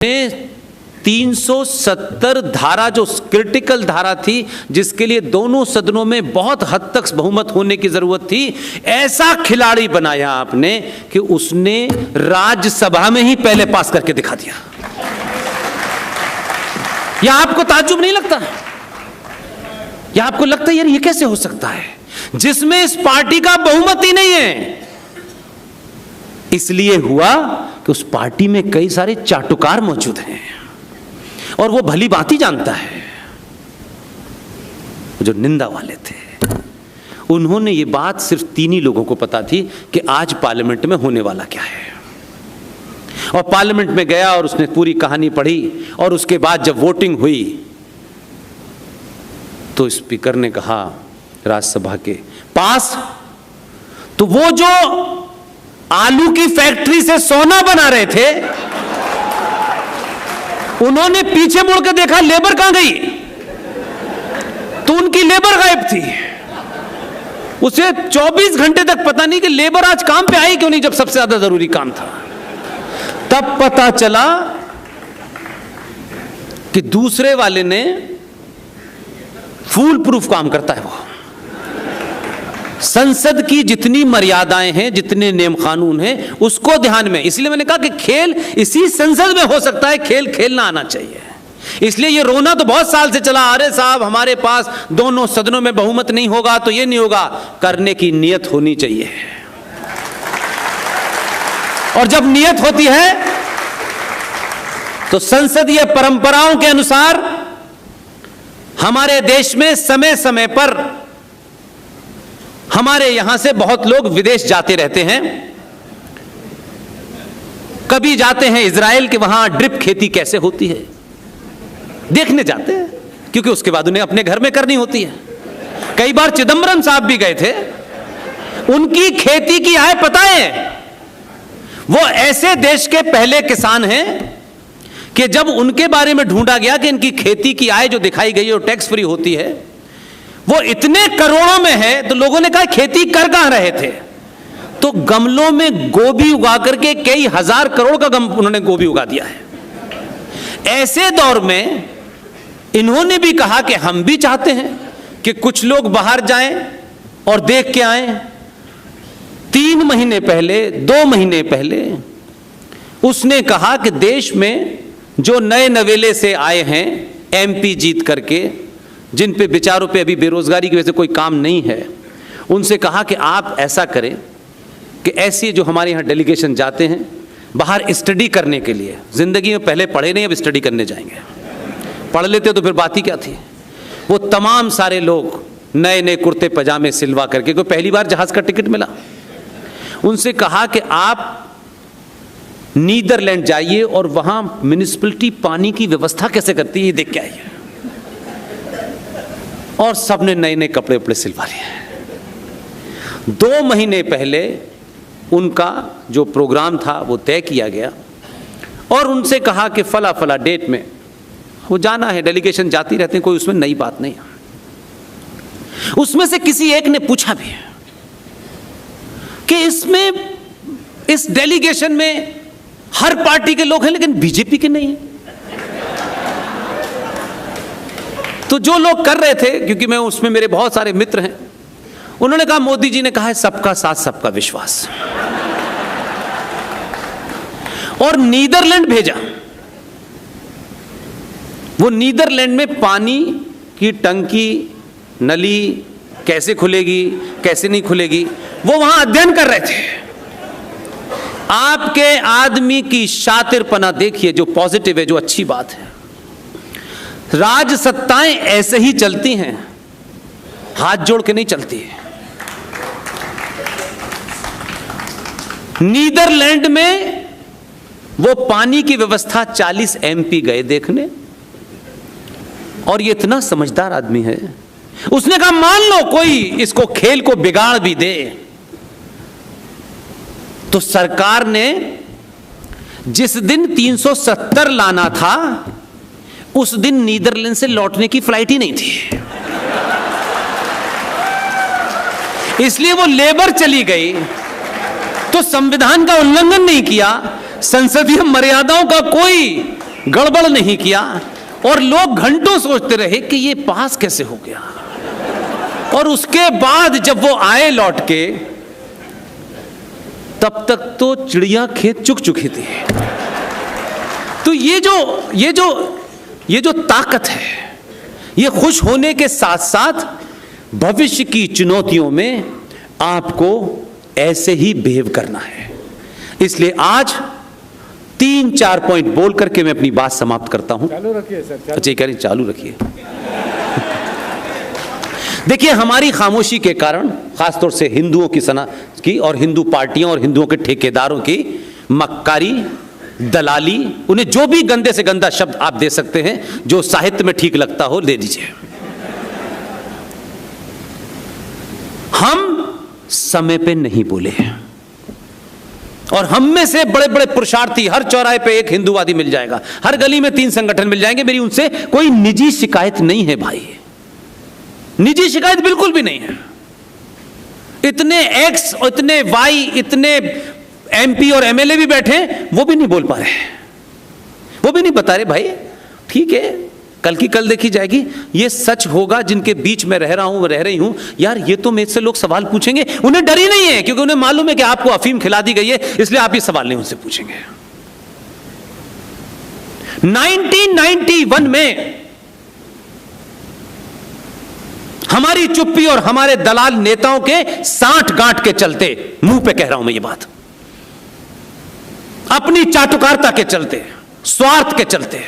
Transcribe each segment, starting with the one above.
370 धारा जो क्रिटिकल धारा थी, जिसके लिए दोनों सदनों में बहुत हद तक बहुमत होने की जरूरत थी, ऐसा खिलाड़ी बनाया आपने कि उसने राज्यसभा में ही पहले पास करके दिखा दिया। या आपको ताज्जुब नहीं लगता? या आपको लगता है यार ये कैसे हो सकता है, जिसमें इस पार्टी का बहुमत ही नहीं है? इसलिए हुआ कि उस पार्टी में कई सारे चाटुकार मौजूद हैं और वो भली बात ही जानता है। जो निंदा वाले थे, उन्होंने ये बात सिर्फ 3 ही लोगों को पता थी कि आज पार्लियामेंट में होने वाला क्या है। और पार्लियामेंट में गया और उसने पूरी कहानी पढ़ी और उसके बाद जब वोटिंग हुई तो स्पीकर ने कहा राज्यसभा के पास, तो वो जो आलू की फैक्ट्री से सोना बना रहे थे, उन्होंने पीछे मुड़ के देखा लेबर कहां गई, तो उनकी लेबर गायब थी। उसे 24 घंटे तक पता नहीं कि लेबर आज काम पे आई क्यों नहीं, जब सबसे ज्यादा जरूरी काम था। तब पता चला कि दूसरे वाले ने फूल प्रूफ काम करता है। वो संसद की जितनी मर्यादाएं हैं, जितने नियम कानून हैं, उसको ध्यान में, इसलिए मैंने कहा कि खेल इसी संसद में हो सकता है, खेल खेलना आना चाहिए। इसलिए ये रोना तो बहुत साल से चला, अरे साहब हमारे पास दोनों सदनों में बहुमत नहीं होगा तो ये नहीं होगा। करने की नियत होनी चाहिए, और जब नियत होती है तो संसदीय परंपराओं के अनुसार हमारे देश में समय समय पर हमारे यहां से बहुत लोग विदेश जाते रहते हैं। कभी जाते हैं इजराइल के, वहां ड्रिप खेती कैसे होती है देखने जाते हैं, क्योंकि उसके बाद उन्हें अपने घर में करनी होती है। कई बार चिदंबरम साहब भी गए थे, उनकी खेती की आय पता है। वो ऐसे देश के पहले किसान हैं कि जब उनके बारे में ढूंढा गया कि इनकी खेती की आय जो दिखाई गई है वो टैक्स फ्री होती है, वो इतने करोड़ों में है, तो लोगों ने कहा खेती कर कहां रहे थे? तो गमलों में गोभी उगा करके कई हजार करोड़ का उन्होंने गोभी उगा दिया है। ऐसे दौर में इन्होंने भी कहा कि हम भी चाहते हैं कि कुछ लोग बाहर जाएं और देख के आएं। 3 महीने पहले, 2 महीने पहले उसने कहा कि देश में जो नए नवेले से आए हैं एमपी जीत करके, जिन पे बेचारों पे अभी बेरोजगारी की वजह से कोई काम नहीं है, उनसे कहा कि आप ऐसा करें कि ऐसी जो हमारे यहाँ डेलीगेशन जाते हैं बाहर स्टडी करने के लिए, जिंदगी में पहले पढ़े नहीं, अब स्टडी करने जाएंगे। पढ़ लेते तो फिर बात ही क्या थी। वो तमाम सारे लोग नए नए कुर्ते पजामे सिलवा करके, कोई पहली बार जहाज का टिकट मिला, उनसे कहा कि आप नीदरलैंड जाइए और वहां म्युनिसिपलिटी पानी की व्यवस्था कैसे करती है ये देख के आइए। और सबने नए नए कपड़े उपड़े सिलवा लिए। 2 महीने पहले उनका जो प्रोग्राम था वो तय किया गया और उनसे कहा कि फला फला डेट में वो जाना है। डेलीगेशन जाती रहते हैं, कोई उसमें नई बात नहीं। उसमें से किसी एक ने पूछा भी कि इसमें, इस डेलीगेशन में हर पार्टी के लोग हैं लेकिन बीजेपी के नहीं है। तो जो लोग कर रहे थे, क्योंकि मैं उसमें मेरे बहुत सारे मित्र हैं, उन्होंने कहा मोदी जी ने कहा है सबका साथ सबका विश्वास, और नीदरलैंड भेजा। वो नीदरलैंड में पानी की टंकी, नली कैसे खुलेगी कैसे नहीं खुलेगी, वो वहां अध्ययन कर रहे थे। आपके आदमी की शातिरपना देखिए, जो पॉजिटिव है, जो अच्छी बात है। राजसत्ताएं ऐसे ही चलती हैं, हाथ जोड़ के नहीं चलती है। नीदरलैंड में वो पानी की व्यवस्था 40 एमपी गए देखने, और ये इतना समझदार आदमी है, उसने कहा मान लो कोई इसको खेल को बिगाड़ भी दे, तो सरकार ने जिस दिन 370 लाना था उस दिन नीदरलैंड से लौटने की फ्लाइट ही नहीं थी, इसलिए वो लेबर चली गई। तो संविधान का उल्लंघन नहीं किया, संसदीय मर्यादाओं का कोई गड़बड़ नहीं किया, और लोग घंटों सोचते रहे कि ये पास कैसे हो गया। और उसके बाद जब वो आए लौट के, तब तक तो चिड़िया खेत चुक चुकी थी। तो ये जो ताकत है, ये खुश होने के साथ साथ भविष्य की चुनौतियों में आपको ऐसे ही बिहेव करना है। इसलिए आज 3-4 पॉइंट बोल करके मैं अपनी बात समाप्त करता हूं। चालू रखिए सर। अच्छा, कह रही चालू रखिए। देखिए, हमारी खामोशी के कारण, खासतौर से हिंदुओं की सना की और हिंदू पार्टियों और हिंदुओं के ठेकेदारों की मक्कारी, दलाली, उन्हें जो भी गंदे से गंदा शब्द आप दे सकते हैं, जो साहित्य में ठीक लगता हो दे दीजिए। हम समय पे नहीं बोले हैं, और हम में से बड़े बड़े पुरुषार्थी, हर चौराहे पे एक हिंदूवादी मिल जाएगा, हर गली में 3 संगठन मिल जाएंगे। मेरी उनसे कोई निजी शिकायत नहीं है भाई, निजी शिकायत बिल्कुल भी नहीं है। इतने एक्स और इतने वाई, इतने एमपी और एमएलए भी बैठे, वो भी नहीं बोल पा रहे, वो भी नहीं बता रहे भाई ठीक है, कल की कल देखी जाएगी, ये सच होगा जिनके बीच में रह रहा हूं, रह रही हूं। यार, ये तो मेरे से लोग सवाल पूछेंगे, उन्हें डर ही नहीं है, क्योंकि उन्हें मालूम है कि आपको अफीम खिला दी गई है, इसलिए आप ये सवाल नहीं उनसे पूछेंगे। 1991 में हमारी चुप्पी और हमारे दलाल नेताओं के साठ गांठ के चलते, मुंह पे कह रहा हूं मैं ये बात, अपनी चाटुकारिता के चलते, स्वार्थ के चलते,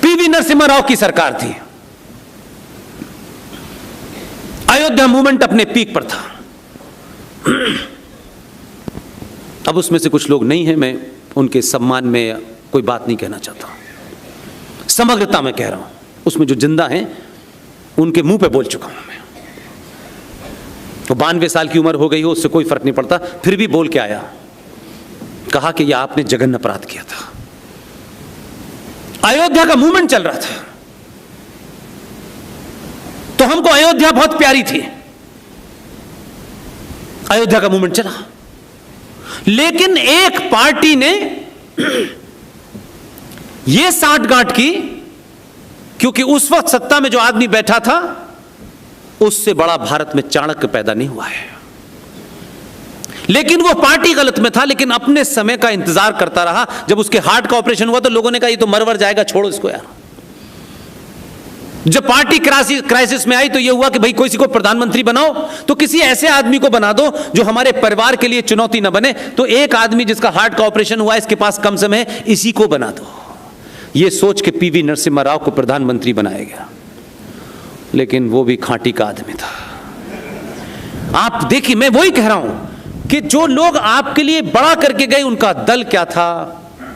पीवी नरसिम्हा राव की सरकार थी, अयोध्या मूवमेंट अपने पीक पर था। अब उसमें से कुछ लोग नहीं हैं, मैं उनके सम्मान में कोई बात नहीं कहना चाहता, समग्रता में कह रहा हूं। उसमें जो जिंदा हैं उनके मुंह पे बोल चुका हूं मैं। तो 92 साल की उम्र हो गई हो, उससे कोई फर्क नहीं पड़ता, फिर भी बोल के आया, कहा कि यह आपने जघन्य अपराध किया था। अयोध्या का मूवमेंट चल रहा था, तो हमको अयोध्या बहुत प्यारी थी, अयोध्या का मूवमेंट चला। लेकिन एक पार्टी ने यह साठगांठ की, क्योंकि उस वक्त सत्ता में जो आदमी बैठा था, उससे बड़ा भारत में चाणक्य पैदा नहीं हुआ है। लेकिन वो पार्टी गलत में था, लेकिन अपने समय का इंतजार करता रहा। जब उसके हार्ट का ऑपरेशन हुआ तो लोगों ने कहा ये तो मरवर जाएगा, छोड़ो इसको यार। जब पार्टी क्राइसिस में आई तो ये हुआ कि भाई किसी को प्रधानमंत्री बनाओ तो किसी ऐसे आदमी को बना दो जो हमारे परिवार के लिए चुनौती न बने। तो एक आदमी जिसका हार्ट का ऑपरेशन हुआ, इसके पास कम समय है, इसी को बना दो। ये सोच के पीवी नरसिम्हा राव को प्रधानमंत्री बनाया गया, लेकिन वो भी खांटी का आदमी था। आप देखिए, मैं वही कह रहा हूं कि जो लोग आपके लिए बड़ा करके गए, उनका दल क्या था,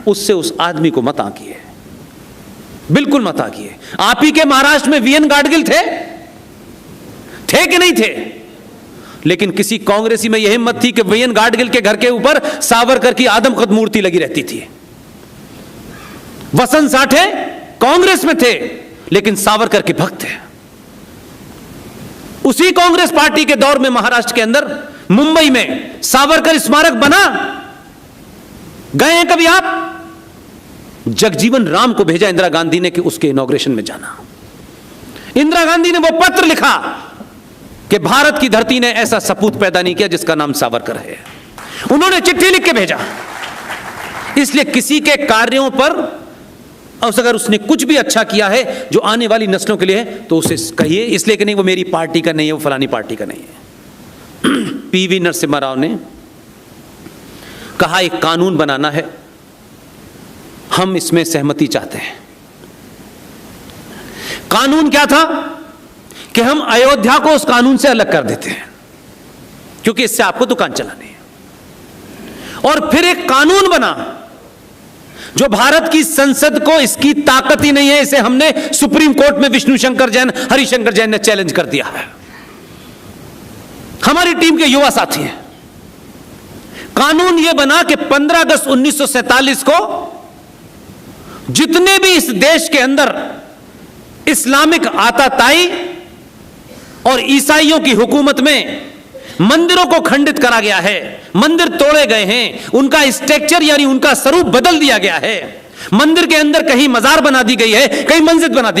उससे उस आदमी को मत आंकिए, बिल्कुल मत आंकिए। आप ही के महाराष्ट्र में वीएन गाडगिल थे कि नहीं थे? लेकिन किसी कांग्रेसी में यह हिम्मत थी कि वीएन गाडगिल के घर के ऊपर सावरकर की आदमकद मूर्ति लगी रहती थी। वसंत साठे कांग्रेस में थे, लेकिन सावरकर के भक्त थे। उसी कांग्रेस पार्टी के दौर में महाराष्ट्र के अंदर मुंबई में सावरकर स्मारक बना। गए हैं कभी आप? जगजीवन राम को भेजा इंदिरा गांधी ने कि उसके इनॉग्रेशन में जाना। इंदिरा गांधी ने वो पत्र लिखा कि भारत की धरती ने ऐसा सपूत पैदा नहीं किया जिसका नाम सावरकर है। उन्होंने चिट्ठी लिख के भेजा। इसलिए किसी के कार्यों पर, और अगर उसने कुछ भी अच्छा किया है जो आने वाली नस्लों के लिए है, तो उसे कहिए, इसलिए कि नहीं वो मेरी पार्टी का नहीं है, वो फलानी पार्टी का नहीं है। पीवी नरसिम्हा राव ने कहा एक कानून बनाना है, हम इसमें सहमति चाहते हैं। कानून क्या था कि हम अयोध्या को उस कानून से अलग कर देते हैं, क्योंकि इससे आपको दुकान चलानी है। और फिर एक कानून बना जो भारत की संसद को, इसकी ताकत ही नहीं है, इसे हमने सुप्रीम कोर्ट में विष्णु शंकर जैन, हरिशंकर जैन ने चैलेंज कर दिया है। हमारी टीम के युवा साथी हैं। कानून यह बना कि 15 अगस्त 1947 को जितने भी इस देश के अंदर इस्लामिक आताताई और ईसाइयों की हुकूमत में मंदिरों को खंडित करा गया है, मंदिर तोड़े गए हैं, उनका स्ट्रक्चर यानी उनका स्वरूप बदल दिया गया है। मंदिर के अंदर कहीं मजार बना दी गई है, कहीं मस्जिद बना दी